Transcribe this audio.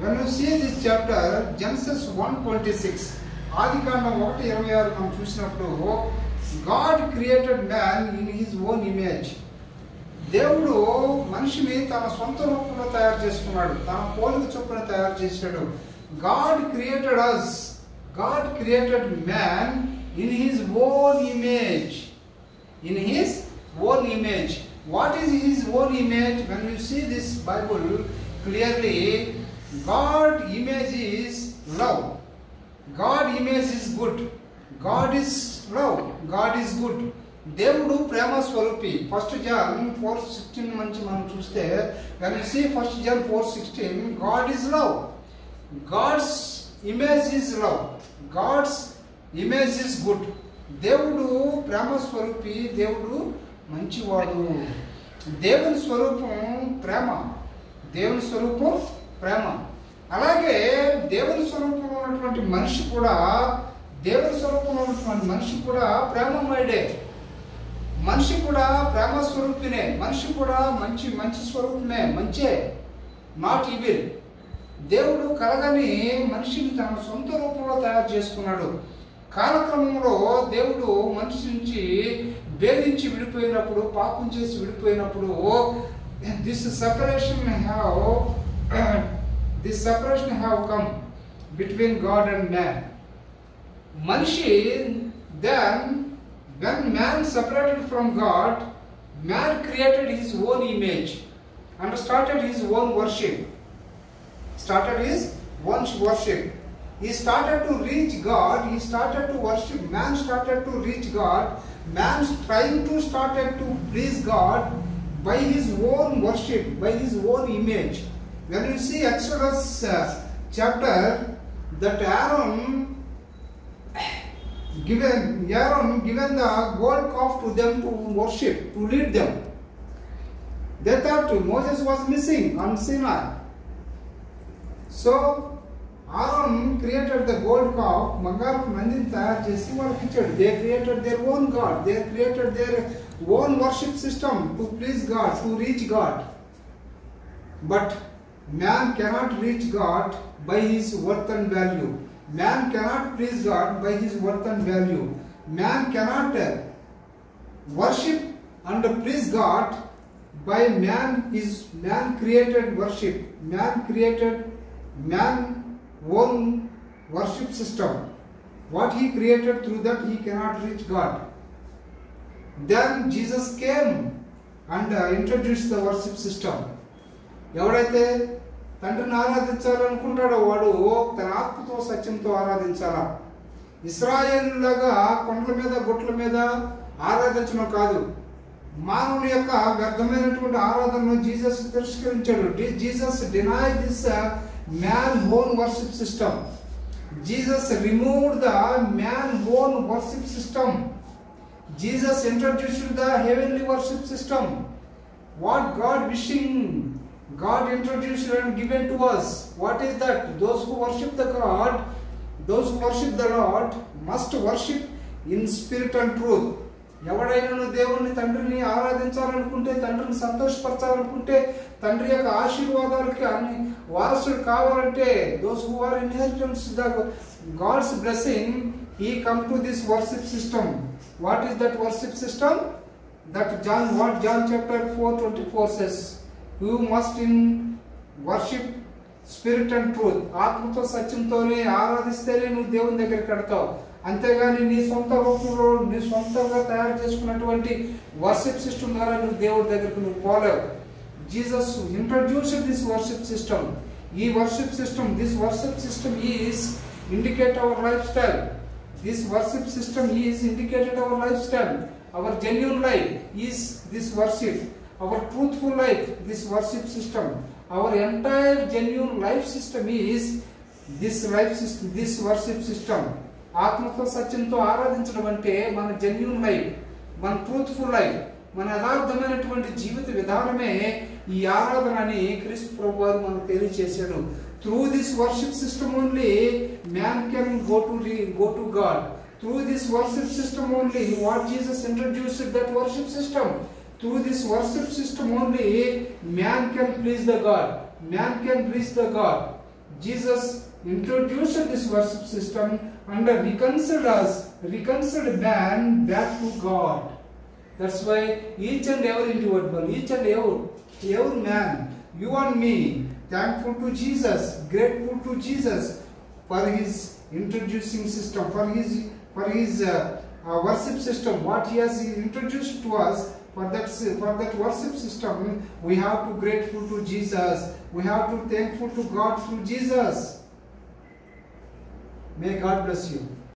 When you see this chapter, Genesis 1:26, ఆదికాండం 1:26 మనం చూసినప్పుడు God created man in his own image. దేవుడు మనిషిని తన సొంత రూపంలో తయారు చేసుకున్నాడు, తన పోలిక చొప్పున తయారు చేశాడు. God created us. God created man in his own image. In his own image. What is his own image? When you see this Bible clearly, God image is love. God image is good. God is love. God is good. దేవుడు ప్రేమ స్వరూపి. 1 John 4:16 నుంచి మనం చూస్తే, when you see 1 John 4:16, God is love. God's image is love. God's image is good. దేవుడు ప్రేమ స్వరూపి, దేవుడు మంచివాడు. దేవుని స్వరూపం ప్రేమ. దేవుని స్వరూపం ప్రేమ. అలాగే దేవుని స్వరూపంలో ఉన్నటువంటి మనిషి కూడా, దేవుని స్వరూపంలో ఉన్నటువంటి మనిషి కూడా ప్రేమమయుడే. మనిషి కూడా ప్రేమ స్వరూపినే. మనిషి కూడా మంచి స్వరూపమే, మంచే, నాట్ ఈవిల్. దేవుడు కలగని మనిషిని తన సొంత రూపంలో తయారు చేసుకున్నాడు. కాలక్రమంలో దేవుడు మనిషి నుంచి భేదించి విడిపోయినప్పుడు, పాపం చేసి విడిపోయినప్పుడు, this separation have come between God and man. మనిషి then when man separated from God, man created his own image and started his own worship. He started to reach God. He started to worship. Man started to reach God. Man trying to started to please God by his own worship, by his own image. When you see Exodus chapter, that Aaron given the gold calf to them to worship, to lead them. They thought Moses was missing on Sinai. So Aaron created the gold calf. Mangaru Nandin tayar chesi వాళ్ళకి ఇచ్చాడు. They created their own God. They created their own worship system to please God, to reach God. But man cannot reach God by his worth and value. Man cannot please God by his worth and value. Man cannot worship and please God by man created worship. Man own worship system. What he created, through that he cannot reach God. Then Jesus came and introduced the worship system. ఎవరైతే తండ్రిని ఆరాధించాలనుకుంటాడో వాడు తన ఆత్మతో సత్యంతో ఆరాధించాలా. ఇశ్రాయేలులాగా కొండల మీద గుట్ల మీద ఆరాధించడం కాదు. మానవుని యొక్క వ్యర్థమైనటువంటి ఆరాధనను జీసస్ తిరస్కరించాడు. Jesus denied this man own worship system. Jesus removed the man own worship system. Jesus introduced the heavenly worship system. What God wishing, God introduced and given to us. What is that? Those who worship the God, those who worship the Lord must worship in spirit and truth. ఎవడైనా దేవుని తండ్రిని ఆరాధించాలనుకుంటే, తండ్రిని సంతోషపరచాలనుకుంటే, తండ్రి యొక్క ఆశీర్వాదాలకి అన్ని వారసులు కావాలంటే, those who are inheritance the God's blessing, he come to this worship system. What is that worship system? That John chapter 4:24 says, you must in worship spirit and truth. ఆత్మతో సత్యంతోనే ఆరాధిస్తేనే నువ్వు దేవుని దగ్గరికి వెళ్తావు. అంతేగాని నీ సొంత రూపంలో నీ సొంతంగా తయారు చేసుకున్నటువంటి వర్షిప్ సిస్టమ్ ద్వారా నువ్వు దేవుడి దగ్గరికి నువ్వు పోలేవు. Jesus introduced this worship system. ఈ worship system, this worship system is indicate our lifestyle. This worship system is indicated our lifestyle. Our genuine life is this worship. Our truthful life, this worship system. Our entire genuine life system is this worship system. ఆత్మతో సత్యంతో ఆరాధించడం అంటే మన genuine life, మన truthful life, మన యథార్థమైనటువంటి జీవిత విధానమే ఈ ఆరాధన అని క్రీస్తు ప్రభువారు మనకు తెలియజేశాడు. Through this worship system only man can go to God. Through this worship system only, what Jesus introduced, that worship system. Through this worship system only man can please the God. Man can reach the God. Jesus introduced this worship system and reconciled man back to God. That's why each and every individual, each and every man, you and me, thankful to Jesus, grateful to Jesus for his introducing system, for his worship system, what he has introduced to us. For that worship system, we have to grateful to Jesus. We have to thankful to God through Jesus. May God bless you.